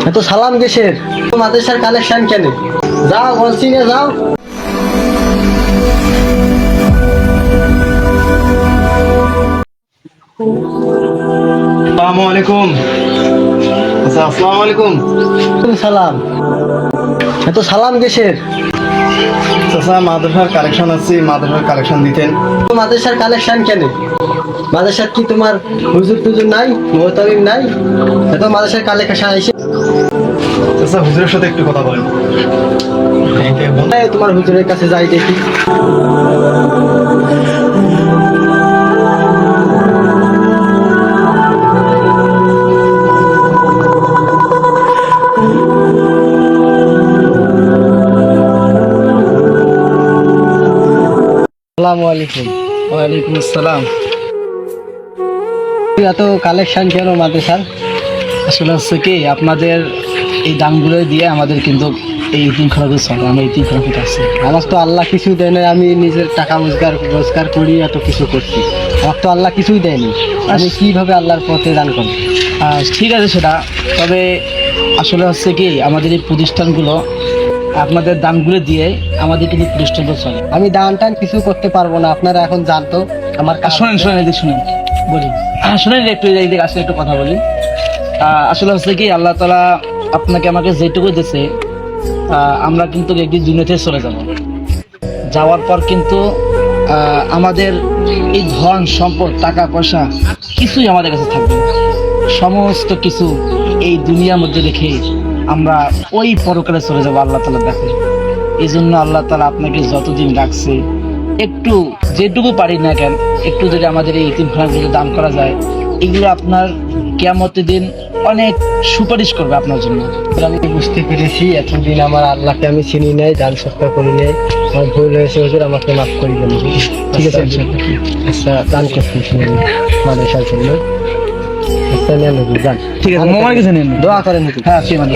এত সালাম কিসের? মাদ্রাসার কালেকশন কেন? যাও বলছি না, যাও। আসসালামু আলাইকুম। আচ্ছা, আসসালামু আলাইকুম। সালাম। এত সালাম কিসের? চাচা, মাদ্রাসার কালেকশন আছে, মাদ্রাসার কালেকশন দিতেন। মাদ্রাসার কালেকশন কেন? মাদ্রাসার কি তোমার হুজুর টুজুর নাই, মোহতামিম নাই? এত মাদ্রাসার কালেকশন আইসে। চাচা, হুজুরের সাথে একটু কথা বলেন। তোমার হুজুরের কাছে যাই দেখি। আসসালামু আলাইকুম। ওয়ালাইকুম আসসালাম। এত কালেকশন কেন মাদ্রাসার? আসলে হচ্ছে কি, আপনাদের এই দামগুলো দিয়ে আমাদের কিন্তু এই ইতিমখানা চলে। আমরা ইতিমখানা থেকে আসছি। আমার তো আল্লাহ কিছুই দেয় না, আমি নিজের টাকা রোজগার করি, এত কিছু করছি। আমার তো আল্লাহ কিছুই দেয়নি, আমি কিভাবে আল্লাহর পথে দান করবো? ঠিক আছে সেটা, তবে আসলে হচ্ছে কি, আমাদের এই প্রতিষ্ঠানগুলো আপনাদের দামগুলো দিয়ে আমাদের কিন্তু প্রতিষ্ঠানগুলো চলে। আমি দান টান কিছু করতে পারবো না, আপনারা এখন জানতো আমার শোনেন শোনেন, এদিকে শুনেন বলি। শোনেন একটু, এদিকে আসলে একটু কথা বলি। আসলে হচ্ছে কি, আল্লাহ তাআলা আপনাকে আমাকে যেটুকু দিয়েছে, আমরা কিন্তু একদিন দুনিয়াতে চলে যাব। যাওয়ার পর কিন্তু আমাদের এই ধন সম্পদ, টাকা পয়সা কিছুই আমাদের কাছে থাকবে না। সমস্ত কিছু এই দুনিয়ার মধ্যে রেখে আমরা ওই পরকালে চলে যাবো আল্লাহ তাআলা দেখে। এই জন্য আল্লাহ তাআলা আপনাকে যতদিন রাখছে, একটু যেটুকু পারি না কেন, একটু যদি আমাদের এই ইতিমখানাগুলো দান করা যায়, এগুলো আপনার কিয়ামতের দিন অনেক সুপারিশ করবে আপনার জন্য। আমি বুঝতে পেরেছি, এতদিন আমার আল্লাহকে আমি চিনি নাই, দান সৎকার করি নাই, আমার ভুল হয়েছে, হুজুর আমাকে মাফ করে দেন। ঠিক আছে, আচ্ছা দান করতেছি আমি মাদ্রাসার জন্য। আচ্ছা নেন হুজুর, যান। ঠিক আছে, আমার কাছে নিন, দোয়া করেন হুজুর। হ্যাঁ, সে মানে